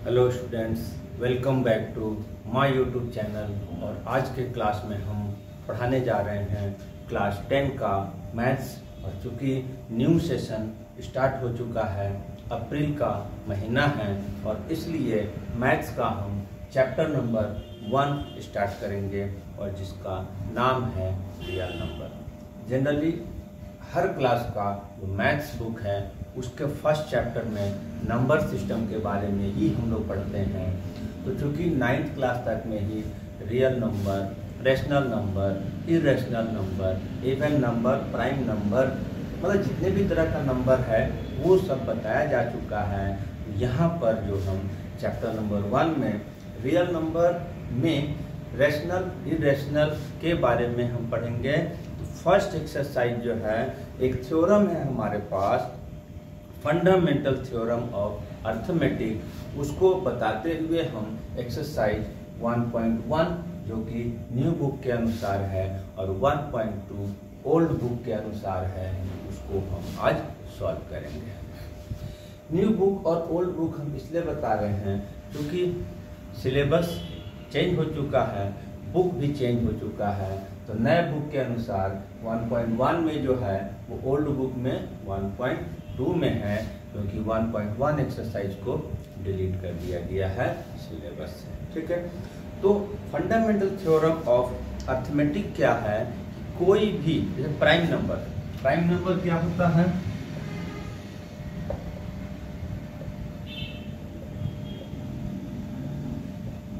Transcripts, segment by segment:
Hello students, welcome back to my YouTube channel. और आज के क्लास में हम पढ़ाने जा रहे हैं क्लास 10 का मैथ्स। और चूँकि न्यू सेशन स्टार्ट हो चुका है, अप्रैल का महीना है, और इसलिए मैथ्स का हम चैप्टर नंबर 1 स्टार्ट करेंगे और जिसका नाम है रियल नंबर। जनरली हर क्लास का जो मैथ्स बुक है उसके फर्स्ट चैप्टर में नंबर सिस्टम के बारे में ही हम लोग पढ़ते हैं। तो चूँकि 9th क्लास तक में ही real number, rational number, irrational number, even number, prime number, मतलब जितने भी तरह का नंबर है वो सब बताया जा चुका है। यहाँ पर जो हम चैप्टर नंबर 1 में रियल नंबर में रेशनल, इरेशनल के बारे में हम पढ़ेंगे। तो फर्स्ट एक्सरसाइज जो है, एक थ्योरम है हमारे पास, फंडामेंटल थ्योरम ऑफ अर्थमेटिक, उसको बताते हुए हम एक्सरसाइज 1.1 जो कि न्यू बुक के अनुसार है और 1.2 ओल्ड बुक के अनुसार है, उसको हम आज सॉल्व करेंगे। न्यू बुक और ओल्ड बुक हम इसलिए बता रहे हैं क्योंकि सिलेबस चेंज हो चुका है, बुक भी चेंज हो चुका है। तो नए बुक के अनुसार 1.1 में जो है वो ओल्ड बुक में 1.2 में है, क्योंकि 1.1 एक्सरसाइज को डिलीट कर दिया गया है सिलेबस से। ठीक है, तो फंडामेंटल थ्योरम ऑफ अर्थमेटिक क्या है? कोई भी जैसे प्राइम नंबर क्या होता है?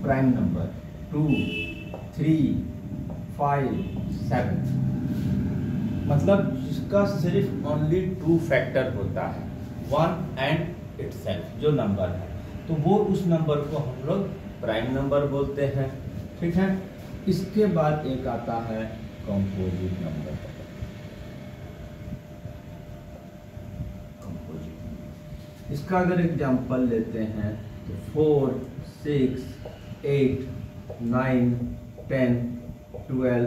प्राइम नंबर 2, 3, 5, 7, मतलब जिसका सिर्फ ओनली 2 फैक्टर होता है, 1 एंड इटसेल्फ जो नंबर है, तो वो उस नंबर को हम लोग प्राइम नंबर बोलते हैं। ठीक है, इसके बाद एक आता है कंपोजिट नंबर। इसका अगर एग्जांपल लेते हैं तो 4, 6, 8, 9, 10, 12,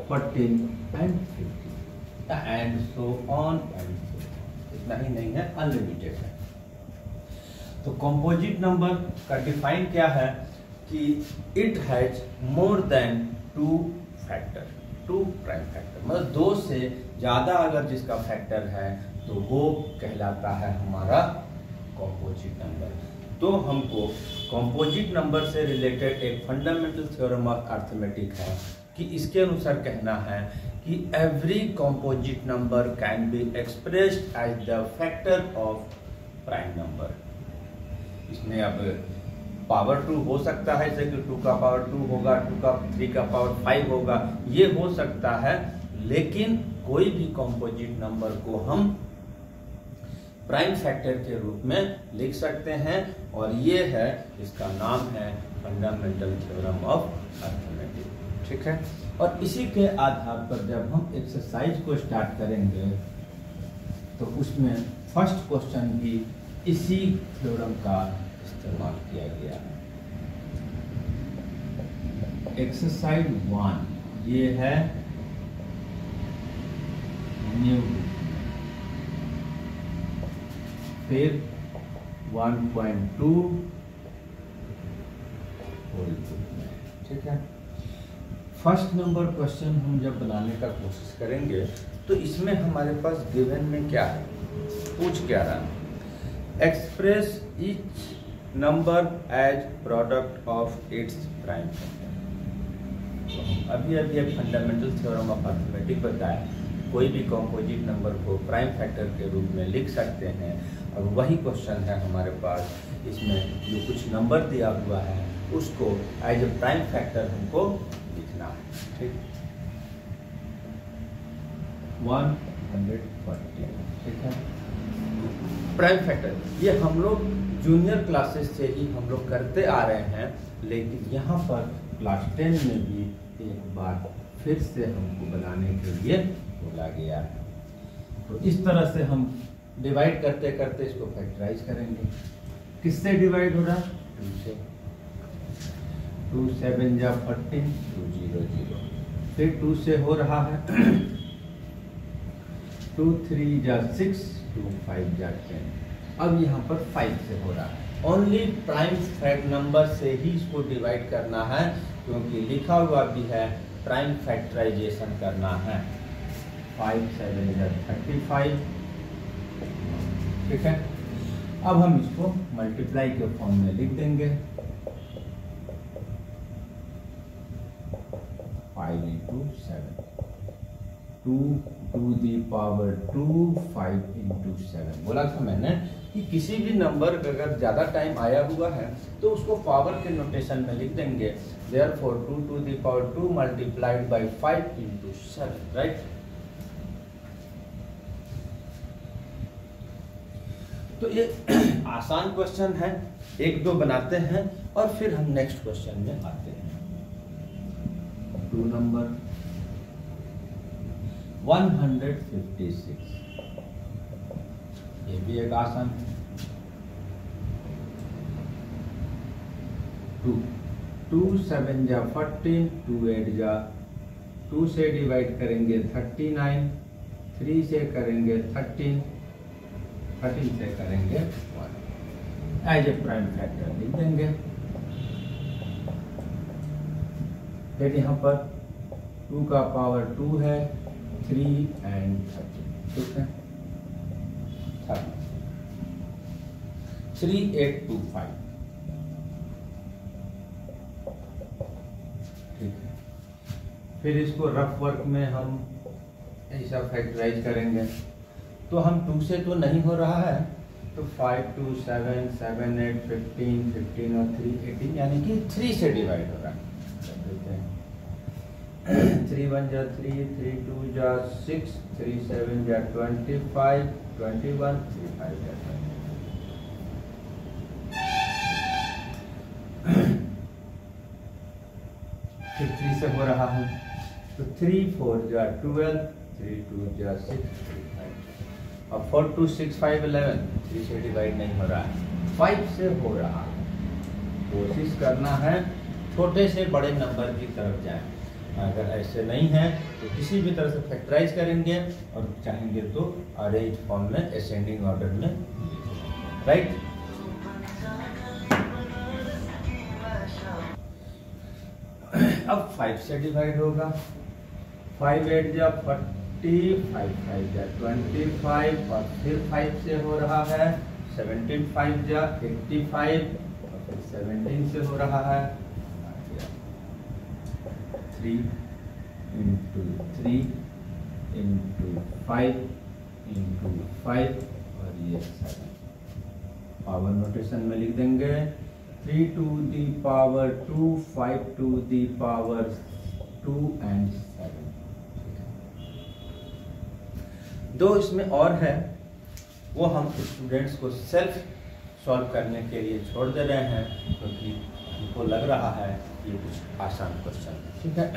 14 and 15 and so on and so on. इतना ही नहीं है, अनलिमिटेड है। तो कंपोजिट नंबर का डिफाइन क्या है कि it has more than 2 factor, 2 prime factor, मतलब 2 से ज्यादा अगर जिसका फैक्टर है तो वो कहलाता है हमारा कंपोजिट नंबर। तो हमको कंपोजिट नंबर से रिलेटेड एक फंडामेंटल थ्योरम ऑफ अर्थमेटिक है कि इसके अनुसार कहना है कि every composite number can be expressed as the factor of prime number. इसमें अब पावर 2 हो सकता है, जैसे कि 2 का पावर 2 होगा, 2 का 3 का पावर 5 होगा, ये हो सकता है। लेकिन कोई भी कंपोजिट नंबर को हम प्राइम फैक्टर के रूप में लिख सकते हैं, और ये है, इसका नाम है फंडामेंटल थ्योरम ऑफ अर्थमेटिक। ठीक है, और इसी के आधार पर जब हम एक्सरसाइज को स्टार्ट करेंगे तो उसमें फर्स्ट क्वेश्चन भी इसी थ्योरम का इस्तेमाल किया गया है। एक्सरसाइज 1 ये है न्यू, फिर 1.2 ओल्ड। ठीक है, फर्स्ट नंबर क्वेश्चन हम जब बनाने का कोशिश करेंगे तो इसमें हमारे पास गिवन में क्या है, पूछ क्या रहा है? Express each number as product of its prime factor. अभी एक फंडामेंटल थ्योरम ऑफ अर्थमेटिक बताया, कोई भी कंपोजिट नंबर को प्राइम फैक्टर के रूप में लिख सकते हैं, और वही क्वेश्चन है हमारे पास। इसमें जो कुछ नंबर दिया हुआ है उसको एज ए प्राइम फैक्टर हमको लिखना है। ठीक, 140। ठीक है, प्राइम फैक्टर ये हम लोग जूनियर क्लासेस से ही हम लोग करते आ रहे हैं, लेकिन यहाँ पर क्लास 10 में भी एक बार फिर से हमको बनाने के लिए बोला गया है। तो इस तरह से हम डिवाइड करते करते इसको फैक्टराइज करेंगे। किससे डिवाइड हो रहा है? 2 से। 2 7 जा 14, 2 0 0, फिर 2 से हो रहा है 2 3 जा 6, 2 5 जा 10, अब यहाँ पर 5 से हो रहा है। ओनली प्राइम फैक्ट नंबर से ही इसको डिवाइड करना है, क्योंकि लिखा हुआ भी है प्राइम फैक्टराइजेशन करना है। 5 7 35, ठीक है। अब हम इसको मल्टीप्लाई के फॉर्म में लिख देंगे। 5 into 7, 2 to the power 2, 5 into 7। बोला था मैंने कि किसी भी नंबर अगर ज्यादा टाइम आया हुआ है तो उसको पावर के नोटेशन में लिख देंगे। Therefore 2 to the power 2 multiplied by 5 into 7, right. तो ये आसान क्वेश्चन है, एक दो बनाते हैं और फिर हम नेक्स्ट क्वेश्चन में आते हैं। 2 नंबर 156, ये भी एक आसान है। 2 7 जा 14, 2 8 जा 2 से डिवाइड करेंगे 39, 3 से करेंगे 13, 13 से करेंगे 1। एज ए प्राइम फैक्टर लिख देंगे। फिर यहाँ पर 2 का पावर 2 है, 3 and 13, ठीक है। 3825, ठीक है। फिर इसको रफ वर्क में हम ऐसा फैक्टराइज करेंगे, तो हम 2 से तो नहीं हो रहा है, तो 5 2 7 7 8 15 15 और 3 18, यानी कि 3 से डिवाइड हो रहा है। 3 1 जा 3, 3 2 जा 6, 3 7 जा 25, 21, 3 5 जा 20। फिर 3 से हो रहा है, तो 3 4 जा 12, 3 2 जा 6, 3 5। अब 4 2 6 5 11, 3 से डिवाइड नहीं हो रहा है, 5 से हो रहा है। कोशिश करना है छोटे से बड़े नंबर की तरफ जाए। अगर ऐसे नहीं है तो किसी भी तरह से फैक्टराइज करेंगे और चाहेंगे तो अरेंज फॉर्म में असेंडिंग ऑर्डर में, राइट। अब 5 से डिवाइड होगा। 5 8 जा 40, 5 5 जा 25 और फिर 5 से हो रहा है। 17 5 जा 85 और फिर 17 से हो रहा है। 3 into 3 into 5 into 5 और ये 7। पावर नोटेशन में लिख देंगे 3 to the power 2, 5 to the power 2 and 7। दो इसमें और है, वो हम स्टूडेंट्स को सेल्फ सॉल्व करने के लिए छोड़ दे रहे हैं, क्योंकि हमको लग रहा है ये कुछ आसान क्वेश्चन है, ठीक है।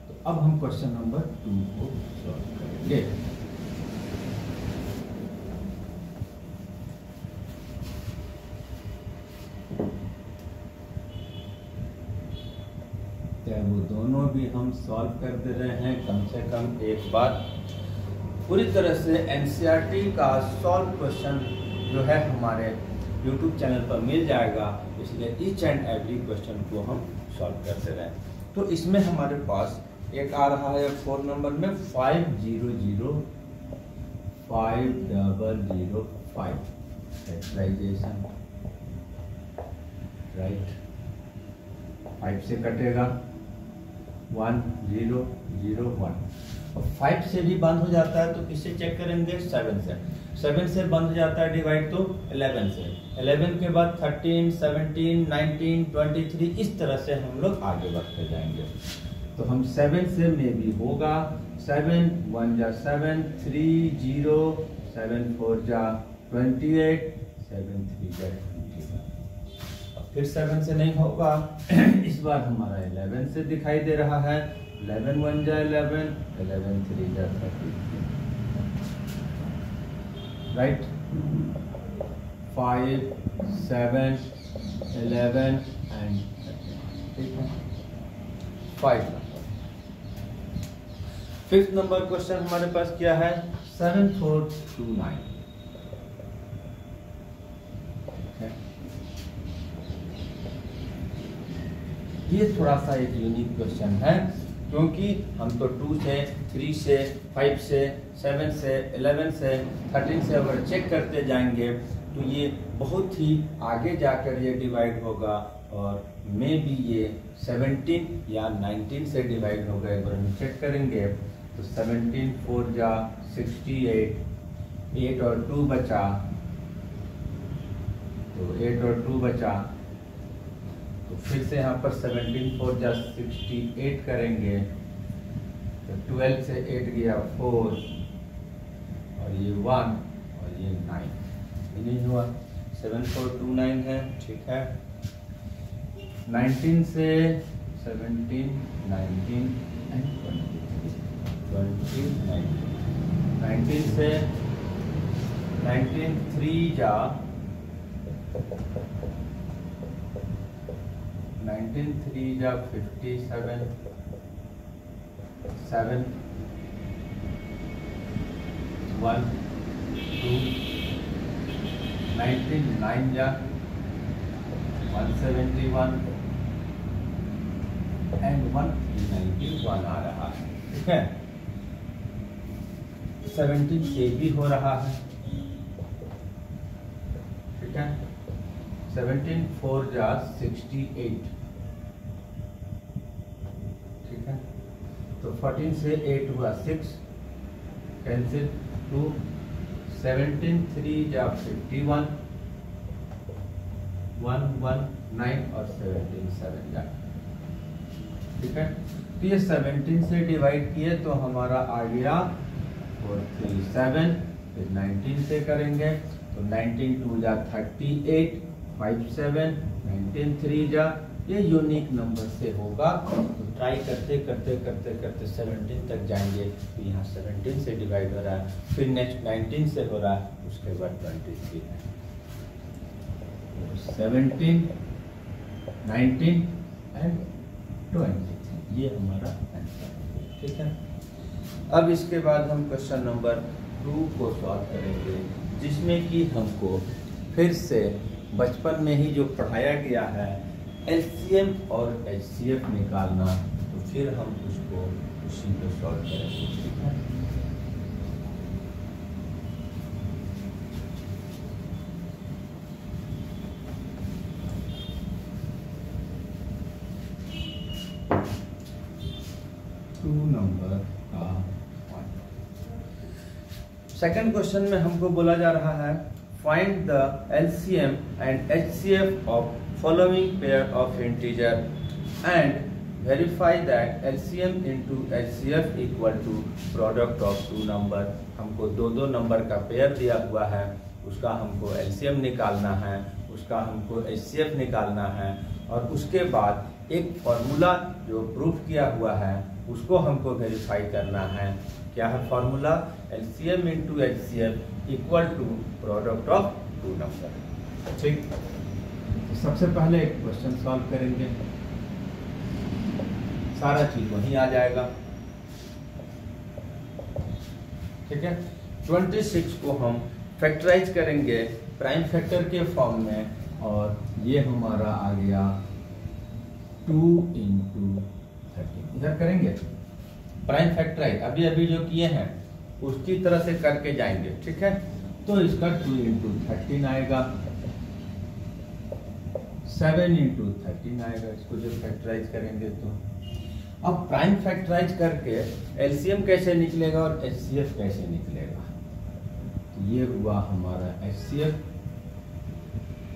तो अब हम क्वेश्चन नंबर 2 को सॉल्व करेंगे। वो दोनों भी हम सॉल्व कर दे रहे हैं। कम से कम एक बार पूरी तरह से एनसीईआरटी का सॉल्व क्वेश्चन जो है हमारे YouTube चैनल पर मिल जाएगा, इसलिए ईच एंड एवरी क्वेश्चन को हम सॉल्व करते रहे। तो इसमें हमारे पास एक आ रहा है 4 नंबर में 5005 फैक्टराइजेशन, राइट। 5 से कटेगा 1 0 0 1। और 5 से भी बंद हो जाता है, तो किससे चेक करेंगे? 7 से। 7 से बंद हो जाता है डिवाइड तो 11 से। 11 के बाद 13 17 19 23, इस तरह से हम लोग आगे बढ़ते जाएंगे। तो हम 7 से में भी होगा। 7 1 जा 7, 3 0, 7 4 जा 28, 7 3 जा 21। फिर 7 से नहीं होगा, इस बार हमारा 11 से दिखाई दे रहा है। 11 1 जा 11, 11 3 जा 33, right. 5 7 11 and 5 number. 5th number question हमारे पास क्या है? 7429। ये थोड़ा सा एक यूनिक क्वेश्चन है, क्योंकि हम तो 2 से 3 से 5 से 7 से 11 से 13 से अगर चेक करते जाएंगे तो ये बहुत ही आगे जाकर ये डिवाइड होगा, और मे भी ये 17 या 19 से डिवाइड होगा। एक बार हम चेक करेंगे तो 17 4 जा 68, 8 और 2 बचा, तो 8 और 2 बचा, तो फिर से यहाँ पर 17 4 जा 68 करेंगे, तो 12 से 8 गया 4, और ये 1 और ये 9, नहीं हुआ, 7 4 2 9 है, ठीक है। 19 से 17 19 एंड 20 19 से 19 3 जा 19 3 जा 57 7 1 2 19 9 जा 171 एंड 191 आ रहा है, ठीक है। 17 से भी हो रहा है, ठीक है। 17 4 जा 68, ठीक है। तो 14 से 8 हुआ 6, कैंसिल 2, 17 3 जा 51 1 1 9 और 17 7 जा, ठीक है। तो ये 17 से डिवाइड किए तो हमारा आ गया 4 3 7, फिर 19 से करेंगे तो 19 2 जा 38 5 7 19 3 जा, ये यूनिक नंबर से होगा। तो ट्राई करते करते करते करते 17 तक जाएंगे, तो यहाँ 17 से डिवाइड हो रहा है, फिर नेक्स्ट 19 से हो रहा है, उसके बाद 23 है। 17 19 एंड 23, ये हमारा आंसर है, ठीक है। अब इसके बाद हम क्वेश्चन नंबर 2 को सॉल्व करेंगे, जिसमें कि हमको फिर से बचपन में ही जो पढ़ाया गया है एलसीएम और एचसीएफ निकालना, तो फिर हम उसको उसी को सॉल्व करेंगे, ठीक है। नंबर का सेकंड क्वेश्चन में हमको बोला जा रहा है find the LCM and HCF of following pair of integer and verify that LCM into HCF equal to product of 2 number. हमको दो नंबर का पेयर दिया हुआ है, उसका हमको एलसीएम निकालना है, उसका हमको एचसीएफ निकालना है, और उसके बाद एक फॉर्मूला जो प्रूफ किया हुआ है उसको हमको वेरीफाई करना है। क्या है formula? LCM into HCF equal to product of 2 number, ठीक। सबसे पहले एक क्वेश्चन सॉल्व करेंगे, सारा चीज वहीं आ जाएगा, ठीक है। 26 को हम फैक्टराइज करेंगे प्राइम फैक्टर के फॉर्म में, और ये हमारा आ गया 2 इंटू 13। इधर करेंगे प्राइम फैक्टराइज, अभी जो किए हैं उसकी तरह से करके जाएंगे, ठीक है। तो इसका 2 इंटू 13 आएगा, 7 इंटू 13 आएगा, इसको जब फैक्टराइज करेंगे तो। अब प्राइम फैक्टराइज करके एलसीएम कैसे निकलेगा और एचसीएफ कैसे निकलेगा? तो ये हुआ हमारा एचसीएफ।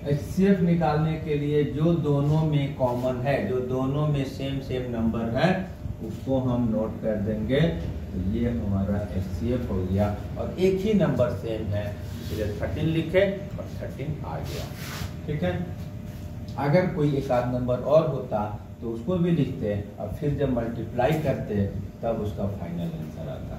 एचसीएफ निकालने के लिए जो दोनों में कॉमन है, जो दोनों में सेम नंबर है, उसको हम नोट कर देंगे। तो ये हमारा एचसीएफ हो गया, और एक ही नंबर सेम है, इसलिए 13 लिखे और 13 आ गया, ठीक है। अगर कोई एक आध नंबर और होता तो उसको भी लिखते, और फिर जब मल्टीप्लाई करते तब उसका फाइनल आंसर आता।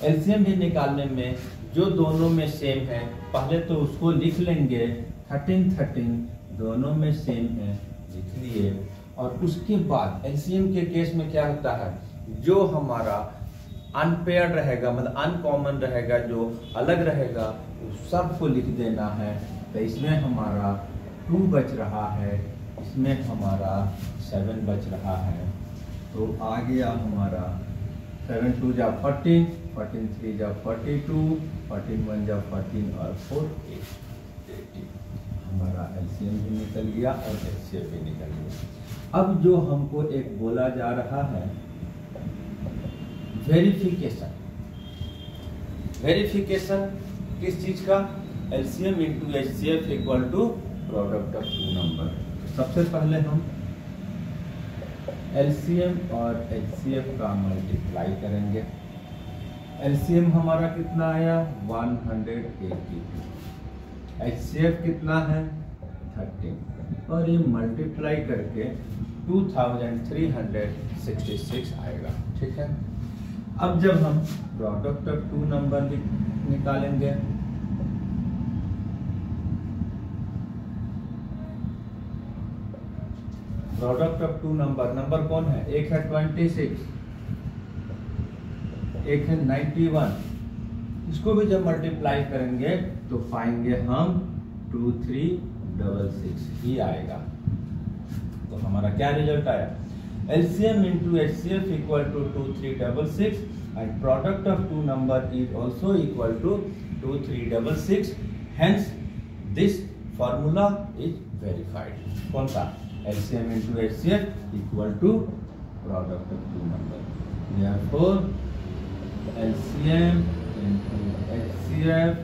एलसीएम भी निकालने में जो दोनों में सेम है, पहले तो उसको लिख लेंगे, 13 दोनों में सेम है, लिख लिए। और उसके बाद एलसीएम के केस में क्या होता है, जो हमारा अनपेयर्ड रहेगा, मतलब अनकॉमन रहेगा, जो अलग रहेगा, उस सबको लिख देना है। तो इसमें हमारा 2 बच रहा है, इसमें हमारा 7 बच रहा है, तो आ गया हमारा 7 2 जा 14, 14 3 जा 42, 14 1 जा 14 और 4 80। हमारा एलसीएम भी निकल गया और एचसीएफ भी निकल गया। अब जो हमको एक बोला जा रहा है वेरिफिकेशन, वेरिफिकेशन किस चीज का? LCM into HCF equal to product of 2 number. सबसे पहले हम एलसीएम और एचसीएफ का मल्टीप्लाई करेंगे। एलसीएम हमारा कितना आया 182, एचसीएफ कितना है 13, और ये मल्टीप्लाई करके 2366 आएगा। ठीक है, अब जब हम प्रोडक्ट ऑफ 2 नंबर निकालेंगे, प्रोडक्ट ऑफ 2 नंबर, नंबर कौन है? एक है 26, एक है 91, इसको भी जब मल्टीप्लाई करेंगे तो पाएंगे हम 2366 ही आएगा। तो हमारा क्या रिजल्ट आया? LCM into HCF equal to 2366 and product of 2 number is also equal to 2366. Hence, this formula is verified. कौन सा? LCM into HCF equal to product of 2 number. Therefore, LCM into HCF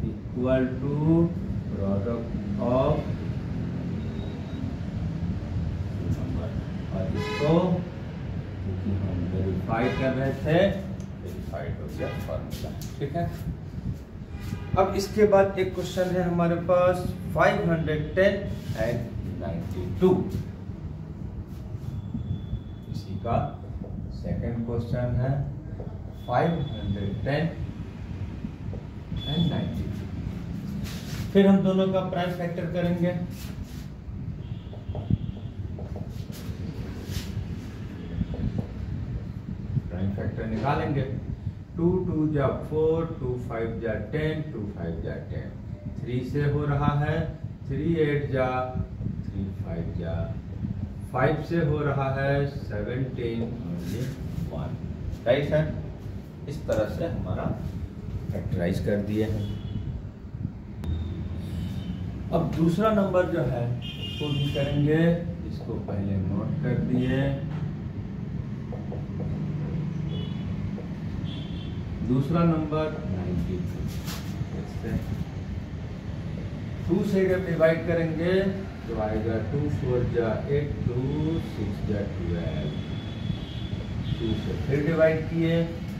equal to product of 2 number. और इसको क्योंकि हम verify कर रहे थे, verified हो गया फॉर्मूला। ठीक है, अब इसके बाद एक क्वेश्चन है हमारे पास 510 एंड 92। इसी का सेकंड क्वेश्चन है 510 एंड 92। फिर हम दोनों का प्राइम फैक्टर करेंगे। प्राइम फैक्टर निकालेंगे। 2 2 जा 4, 2 5 जा 10, 2 5 जा 10, 3 से हो रहा है 3 8 जा 3 5 जा 5 से हो रहा है 17 और ये 1। राइट है, इस तरह से हमारा फैक्टराइज कर दिए हैं। अब दूसरा नंबर जो है उसको भी करेंगे, इसको पहले नोट कर दिए। दूसरा नंबर 92, 2 से जब डिवाइड करेंगे तो आएगा 2 4 जा 8, 2 6 जा 12। 2 से फिर डिवाइड किए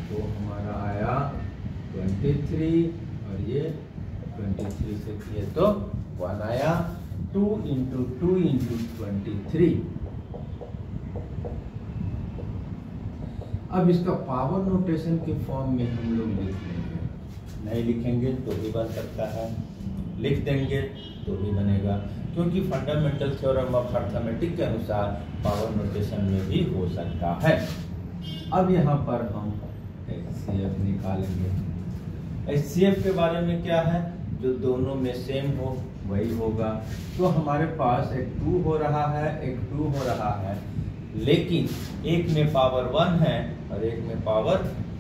तो हमारा आया 23, और ये 23 से किए तो 1 आया। 2 इंटू 2 इंटू 23। अब इसका पावर नोटेशन के फॉर्म में हम लोग लिख लेंगे। नहीं लिखेंगे तो भी बन सकता है, लिख देंगे तो भी बनेगा, क्योंकि फंडामेंटल थ्योरम ऑफ अर्थमेटिक के अनुसार पावर नोटेशन में भी हो सकता है। अब यहाँ पर हम HCF निकालेंगे। HCF के बारे में क्या है? जो दोनों में सेम हो वही होगा। तो हमारे पास एक 2 हो रहा है, एक 2 हो रहा है, लेकिन एक में पावर 1 है और एक में पावर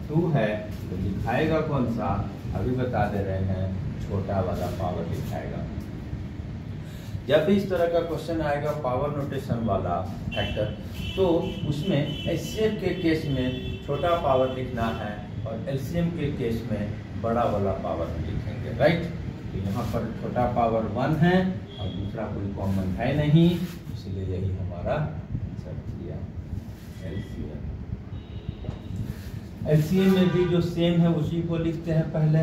2 है, तो दिखाएगा कौन सा? अभी बता दे रहे हैं, छोटा वाला पावर दिखाएगा। जब भी इस तरह का क्वेश्चन आएगा पावर नोटेशन वाला फैक्टर, तो उसमें HCF के केस में छोटा पावर लिखना है और LCM के केस में बड़ा वाला पावर लिखेंगे। राइट, तो यहाँ पर छोटा पावर 1 है और दूसरा कोई कॉमन है नहीं, इसलिए यही हमारा LCM में भी जो सेम है उसी को लिखते हैं पहले।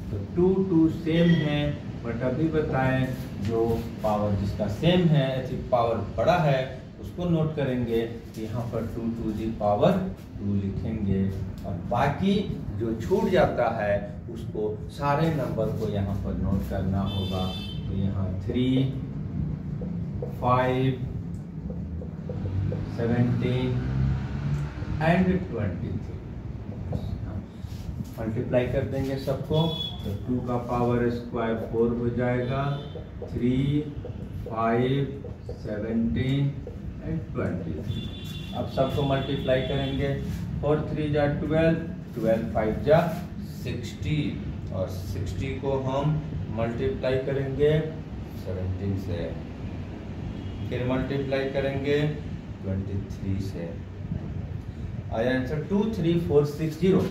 तो 2 2 सेम है, बट अभी बताएं जो पावर जिसका सेम है, पावर बड़ा है, उसको नोट करेंगे कि यहाँ पर 2 टू दी पावर 2 लिखेंगे, और बाकी जो छूट जाता है उसको सारे नंबर को यहाँ पर नोट करना होगा। तो यहाँ 3 5 17 एंड 23 मल्टीप्लाई कर देंगे सबको, तो 2 का पावर स्क्वायर 4 हो जाएगा, 3 5, 17 एंड 20। अब सबको मल्टीप्लाई करेंगे। 4 3 जा 12, 12 5 जा 60 और 60 को हम मल्टीप्लाई करेंगे 17 से, फिर मल्टीप्लाई करेंगे 23 से। आया आंसर 23460।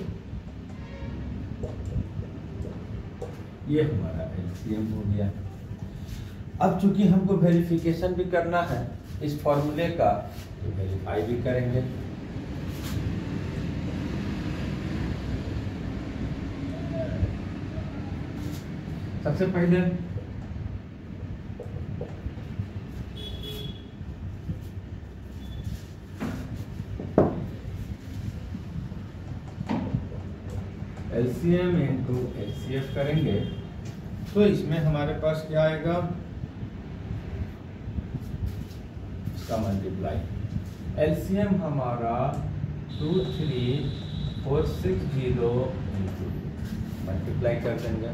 ये हमारा एलसीएम हो गया। अब चूंकि हमको वेरिफिकेशन भी करना है इस फॉर्मूले का, तो वेरीफाई भी करेंगे। सबसे पहले एलसीएम इनटू एचसीएफ करेंगे तो इसमें हमारे पास क्या आएगा, इसका मल्टीप्लाई। एलसीएम हमारा 23460 इंटू मल्टीप्लाई कर देंगे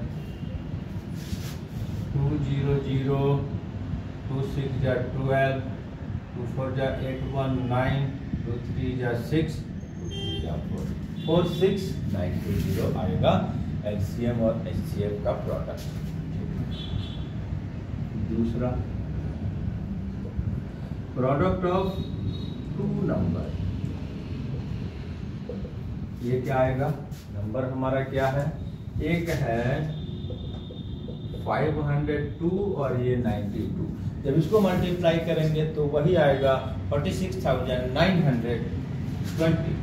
200, 26 जा 12, 24 जा 819, 23 जा 6, 23 जा 4, 46920 आएगा एलसीएम और एचसीएफ का प्रोडक्ट। दूसरा, प्रोडक्ट ऑफ 2 नंबर, ये क्या आएगा, नंबर हमारा क्या है, एक है 502 और ये 92। जब इसको मल्टीप्लाई करेंगे तो वही आएगा 46,920।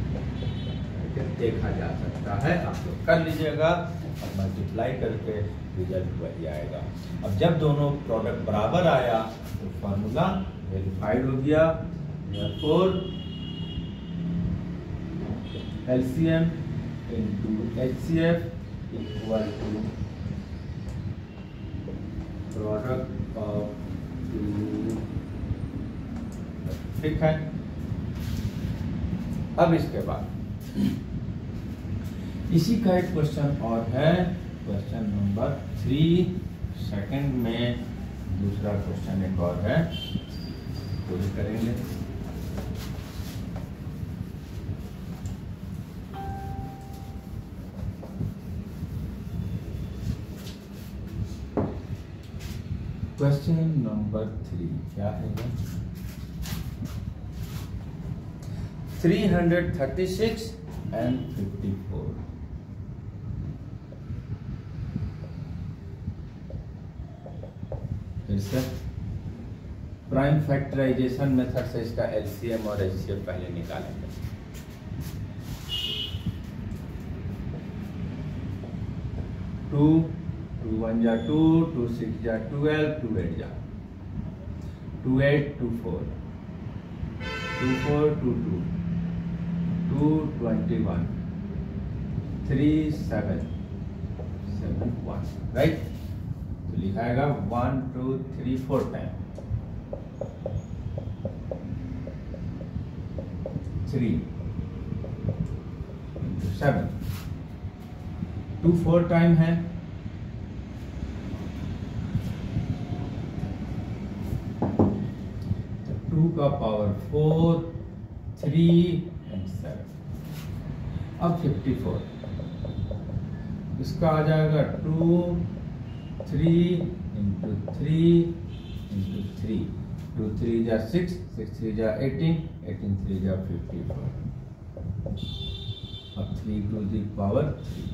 देखा जा सकता है, आप लोग कर लीजिएगा और मल्टीप्लाई करके रिजल्ट वही आएगा। अब जब दोनों प्रोडक्ट बराबर आया तो फॉर्मूला वेरीफाइड हो गया। therefore LCM into HCF equal to product of 2। ठीक है। अब इसके बाद इसी का एक क्वेश्चन और है, क्वेश्चन नंबर 3 सेकंड में दूसरा क्वेश्चन एक और है, तो भी करेंगे। क्वेश्चन नंबर 3 क्या है, 336 and 54। फिर से प्राइम फैक्टराइजेशन मेथड से इसका एलसीएम और एचसीएफ पहले निकालेंगे। 2 2 1 जा 2, 2 6 जा 12, 2 8 जा 2 8 2 4 2 4 2 2 2 21 3 7 7 1, राइट। तो लिखाएगा 1 2 3 4 टाइम 3 into 7, 2 4 टाइम है, तो 2 का पावर 4, 3 and 7। अब 54 इसका आ जाएगा 2 3 into 3 into 3, 2 3 जा 6, 6 3 जा 18, 18 3 जा 54। अब 3 to the power 3।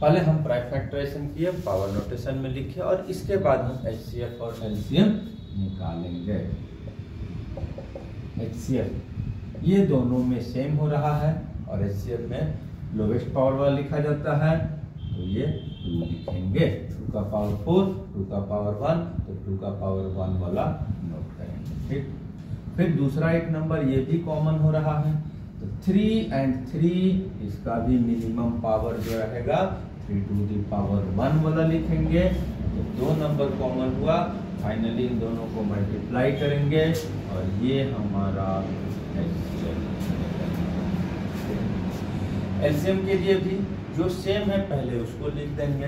पहले हम प्राइम फैक्टराइजेशन किए, पावर नोटेशन में लिखे और इसके बाद हम एचसीएफ और एलसीएम निकालेंगे। एचसीएफ ये दोनों में सेम हो रहा है और एचसीएफ में लोवेस्ट पावर वाला लिखा जाता है, तो ये 2 लिखेंगे। 2 का पावर 4, 2 का पावर 1, तो 2 का पावर 1 वाला नोट करेंगे। ठीक, फिर दूसरा एक नंबर ये भी कॉमन हो रहा है, तो 3 and 3 इसका भी मिनिमम पावर जो रहेगा 3 to the power 1 वाला लिखेंगे। तो 2 नंबर कॉमन हुआ, फाइनली इन दोनों को मल्टीप्लाई करेंगे और ये हमारा एलसीएम के लिए भी जो सेम है पहले उसको लिख देंगे।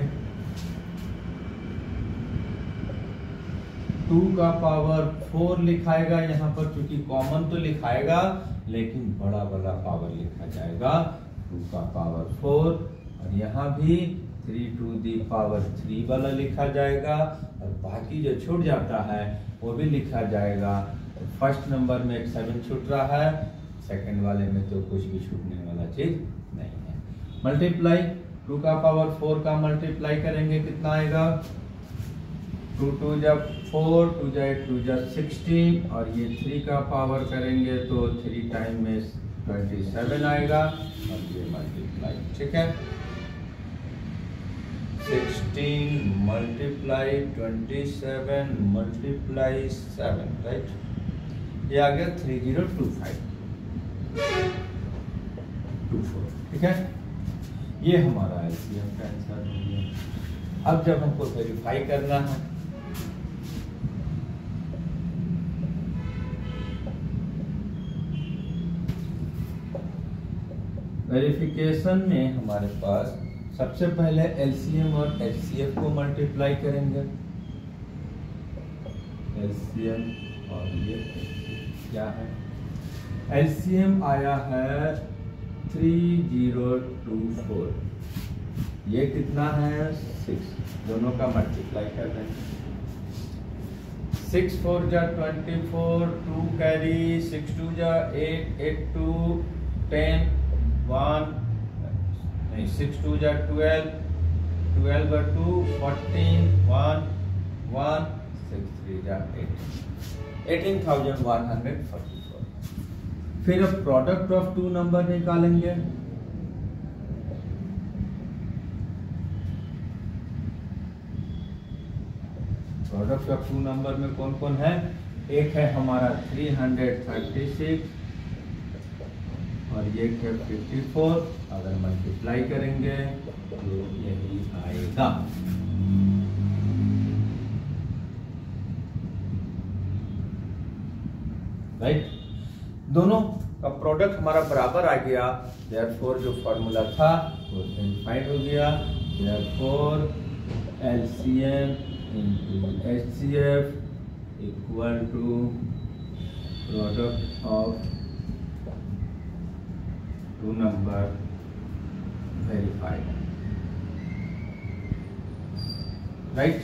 2 का पावर 4 लिखाएगा यहाँ पर, क्योंकि कॉमन तो लिखाएगा लेकिन बड़ा वाला पावर लिखा जाएगा 2 का पावर 4, और यहाँ भी 3 टू दी पावर 3 वाला लिखा जाएगा, और बाकी जो छूट जाता है वो भी लिखा जाएगा। तो फर्स्ट नंबर में एक 7 छूट रहा है, सेकंड वाले में तो कुछ भी छूटने वाला चीज नहीं है। मल्टीप्लाई 2 का पावर 4 का मल्टीप्लाई करेंगे कितना आएगा, 2 2 जब 4, 2 जा 8, 2 जा 16, और ये 3 का पावर करेंगे तो 3 टाइम में 27 आएगा, और ये मल्टीप्लाई, ठीक है। 16 मल्टीप्लाई 27 मल्टीप्लाई 7, राइट, ये आ गया 3025 24, ठीक है। ये हमारा एलसीएम का आंसर हो गया। अब जब हमको वेरीफाई करना है, वेरिफिकेशन में हमारे पास सबसे पहले एलसीएम और एचसीएफ को मल्टीप्लाई करेंगे, एलसीएम और ये क्या है, एलसीएम आया है 3024, ये कितना है 6, दोनों का मल्टीप्लाई कर रहे हैं। 6 4 जा 24, 2 कैरी, 6 2 जा 8, 8 2 10, 1 नहीं, 6 2 जा 12, 12 by 2 14, 1 1, 6 3 जा 8, 18,144। फिर अब प्रोडक्ट ऑफ 2 नंबर निकालेंगे, प्रोडक्ट ऑफ 2 नंबर में कौन कौन है, एक है हमारा 336 और ये है 54, अगर मल्टीप्लाई करेंगे तो यही आएगा। राइट, दोनों का प्रोडक्ट हमारा बराबर आ गया, देयरफॉर जो फॉर्मूला था वो फाइंड हो गया, therefore LCM into HCF equal to product of 2 number verified, right?